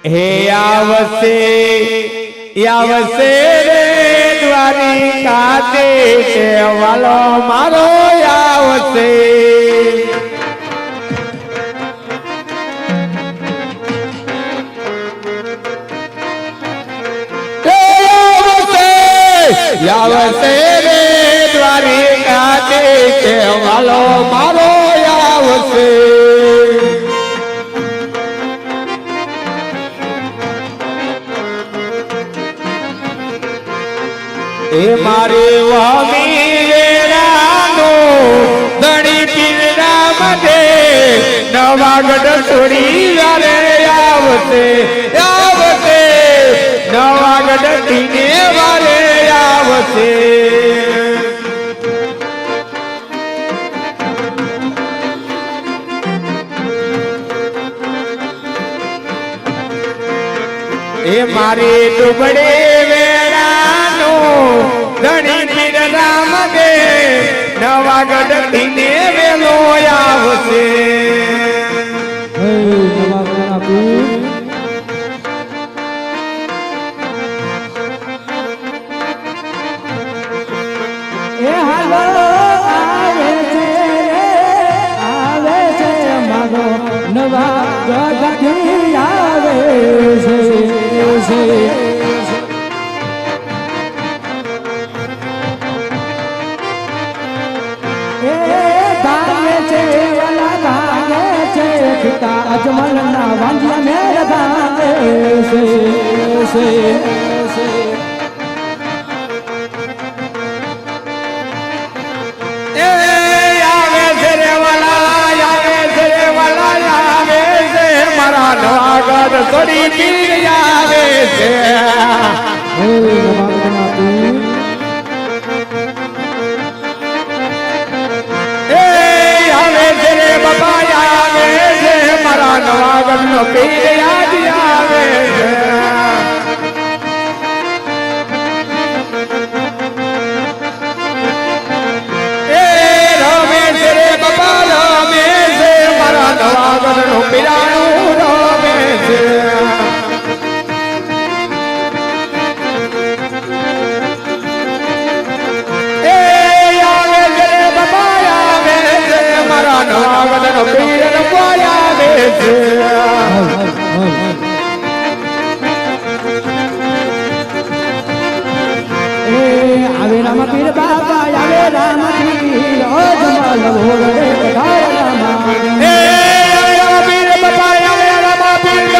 हे आवसे रे द्वारिका देश वालो मारो आवसे आवसे रे द्वारिका देश वालो मारो आवसे ए मारे वामीरानो धणी पीरा मधे नवागढ़ छोड़ी वाले आवते आवते नवागढ़ टीने वाले आवते ए मारे दुबड़े वेड़ानो धणी पीर राम गे नवागढ़ टीने वेलो आवसे ए हालो आवे छे मारो नवागढ़ टी आवे छे अजमल ना वांजिया मेरा भांगे से ए आवे से रे वाला आवे से मारा नवागढ़ छोड़ी पीर आवे से नवागढ़ नो पीर याद आवे ए रमेश रे बाबा रमेश मारा नवागढ़ नो पीराणू रमेश ए आवे रे बाबा आवे मारा नवागढ़ नो पीर रखवाया आवे राम पीर बाबा आवे राम पीर ओ जमाल भोग रे पधार रामा ए आवे राम पीर बाबा आवे राम पीर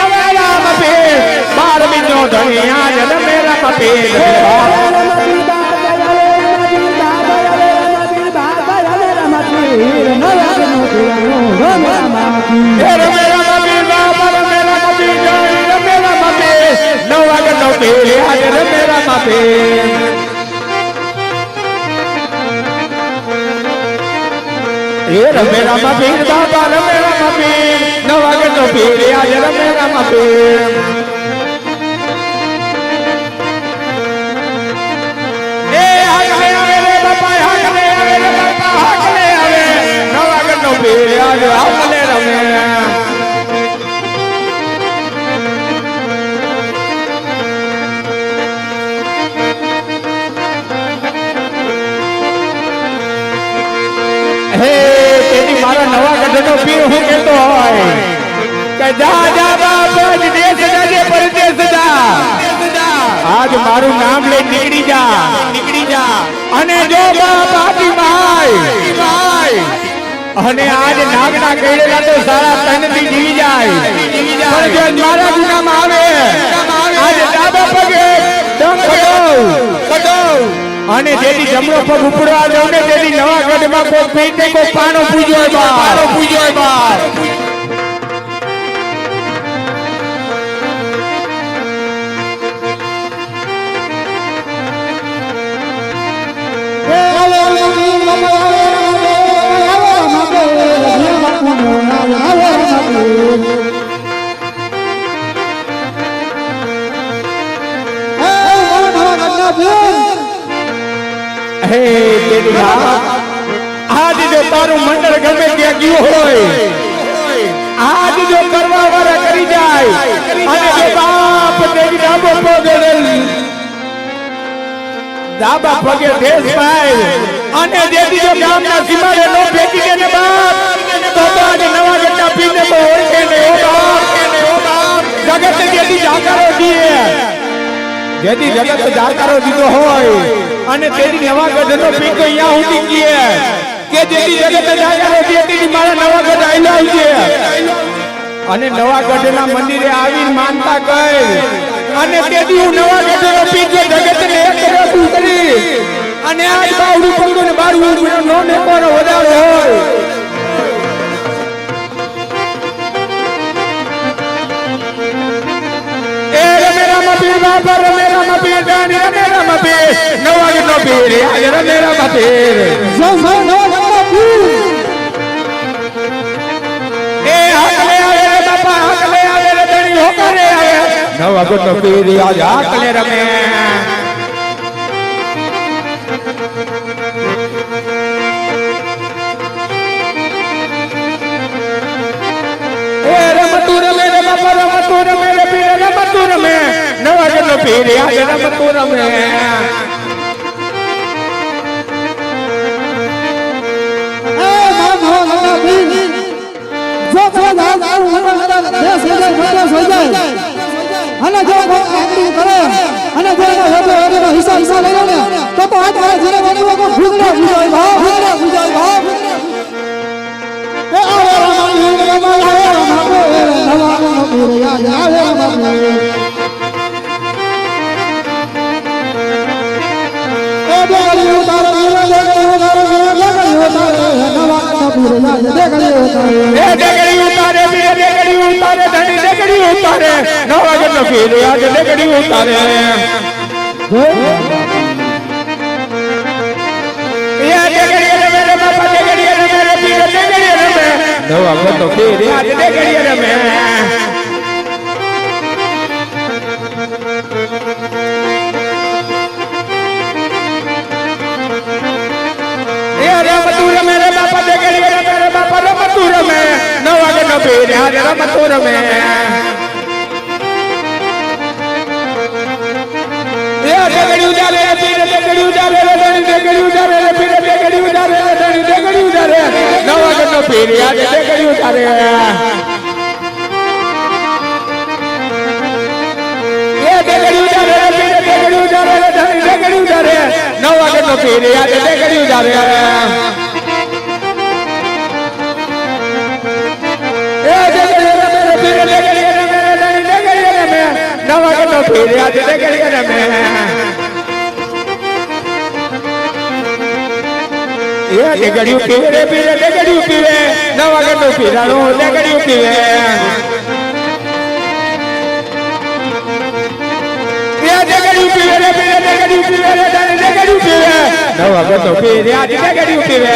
आवे राम पीर बार बिनो धनिया जल मेरा पपीर मेरा मपीर बाबा मेरा मपीर नवागढ़ नो पीर आज मेरा मपीर ए हकले आवे रे बाबा हकले आवे रे बाबा हकले आवे नवागढ़ नो पीर आज हकले रमे मारा नवागढ़ नो पीर हूँ कहतो होय के जा जा बाप देश जाजे परदेश जा आज मारू नाम ले निकड़ी जा अने जो बाप आती भाई अने आज नागना कहेला तो सारा तन भी जीवी जाए पर जो मारा गुना में आवे आज डाबा पगे दम कटो અને જેથી જમણો પગ ઉપડવા દો ને તેની નવાગઢ માં કોઈ પીતે કોઈ પાણો પૂજ્યો બાર હે તેરી आज जो तारू मंडल गमे त्या गयो होय આજ જો કરવા વાળા કરી જાય અને જો બાપ તેની ડાબો પગે દેશ પાય અને જેથી જો ગામના સીમાડે નો ફેંકી દે ને બાપ તો આજ નવા ગટ્ટા પીને તો ઓળખે ને ઓ બાપ જગત જેથી જાકારો દીએ જેથી જગત જાકારો દીધો હોય અને તેની નવા ગઢનો પીકો અહીંયા ઉડી ગયે કે જેથી જગત જાકારો દીએ તેની મારા નવા ગઢ આઈલા છે અને નવા ગઢના મંદિરે આવીને માનતા કહે અને તેથી હું નવા ગઢનો પીકો જગતને એક રસ કરી અને આજ બાવડું પગો ને બારવું નો ને કોનો વધારો હોય એ રમેરામાં પીર બાપા રમેરામાં પીર જાની રમેરામાં પીર નવા ગઢનો પીર આજ રમેરામાં પીર જય જય નવા ગઢનો પીર એ હાકલે આવે રે બાપા હાકલે આવે રે ધણી હોકરે આવે નવા ગઢનો પીર આજ હાકલે રમે નવા ગઢનો પીર આજ રમતું રમે એ મારા નવા ગઢનો પીર જો કોઈ દેશ વિદેશ બધો થઈ જાય અને જો કોઈ આંગળી કરે અને જો એનો હિસ્સા લઈ લે તો આજ મારા જીને બનવો કો ભૂગડા ભૂજાય ભાવ એ આવે રામાયણ નવા ગઢનો પીર યાદ આવે રામાયણ નવા ગઢનો પીર આજ દેગડી ઉતારે નવા ગઢનો પીર આજ દેગડી રમે નવા ગઢનો પીર આજ રમતું રમે દેગડી ઉજારે પીર દેગડી ઉજારે દેગડી ઉજારે પીર દેગડી ઉજારે દેગડી ઉજારે નવા ગઢનો પીર આજ દેગડી ઉજારે એ દેગડી ઉજારે પીર દેગડી ઉજારે દેગડી ઉજારે નવા ગઢનો પીર આજ દેગડી ઉજારે નવા ગઢનો પીર આજ દેગડી રમે એ દેગડીયું પીવે રે પીરે દેગડીયું પીવે નવા ગઢનો પીરાણો દેગડીયું પીવે એ દેગડીયું પીવે રે પીરે દેગડીયું પીવે રે દેગડીયું પીવે નવા ગઢનો પીર આજ દેગડીયું પીવે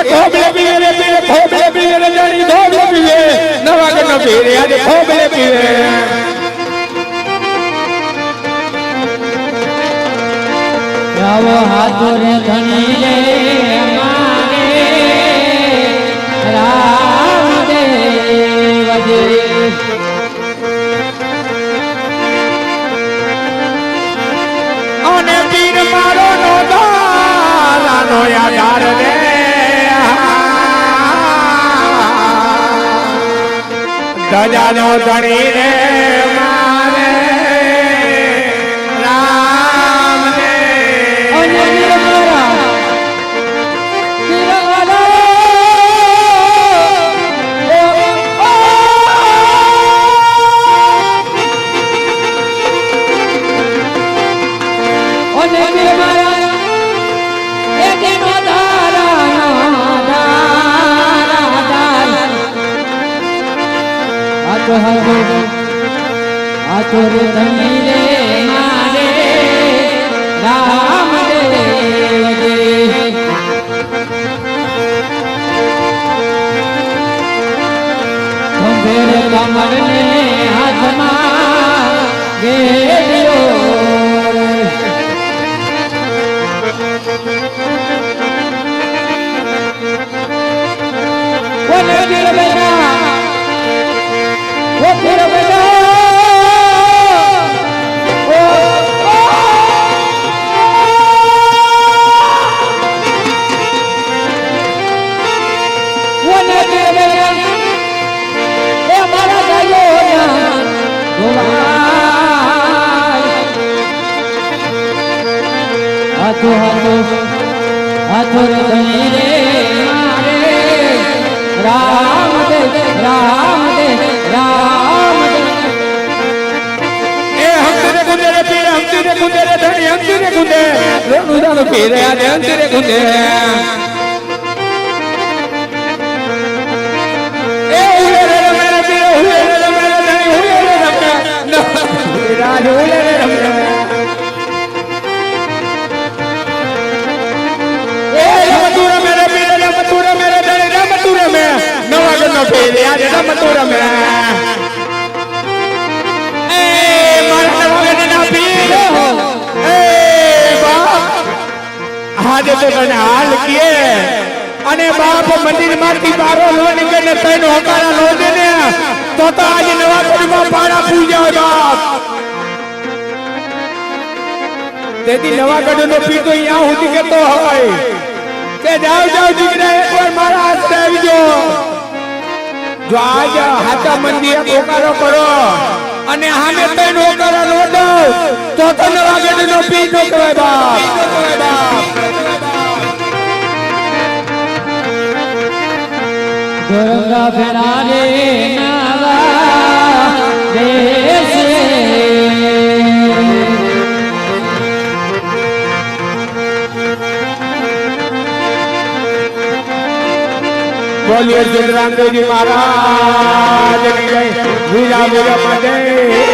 ધોબલે પીવે રે પીવે ધોબલે પીવે રે જાણી ધોબલે પીવે નવા ગઢનો પીર આજ ધોબલે પીવે આવો હાથો રે ધણી રે મારે રામદેવ અને પીર મારો નો દારાનો યાદાર રે દજાનો ધણી રે મારે રામ રે હાથો રે ધણી રે મારે રામદેવ ખંભેર કમર ને હાથમાં ગેડિયો હાથો હાથો હાથો રે ધણી રે મારે રામ દે રામ દે રામ દે એ હંસરે ગુંદે રે પીર હંસરે ગુંદે રે ધણી હંસરે ગુંદે રોનું દાનું પીર આજે હંસરે ગુંદે એ ઉલે રે મેરે પીર ઉલે રે મેરે ધણી ઉલે રે રમે રાજ ઉલે રે રમે એ રમતુર મેરે પીર રમતુર મેરે ધણી રમતુર મે નવા ગનો પીર આજે રમતુર મે આજે તો તને હાલ કીએ અને બાપ મંદિર માંથી બારો નો નીકળે તને હોકારા નો દે ને તો આજે નવા કોડીમાં પાડા પૂજા બાપ તેથી નવા ગઢનો પીતો અહીંયા સુધી કેતો હોય કે જાવ જાવ દીકરા એકવાર મારા હાથ આવી જો આજ હાચા મંદિર હોકારો કરો અને હામે તને હોકારા નો દો તો નવા ગઢનો પીતો કહેવાય બાપ ગંગા ફેરારે નાવા દેશે બોલીએ સિદ્ધરામદેવજી મહારાજ ની જય વીરા વીરા માટે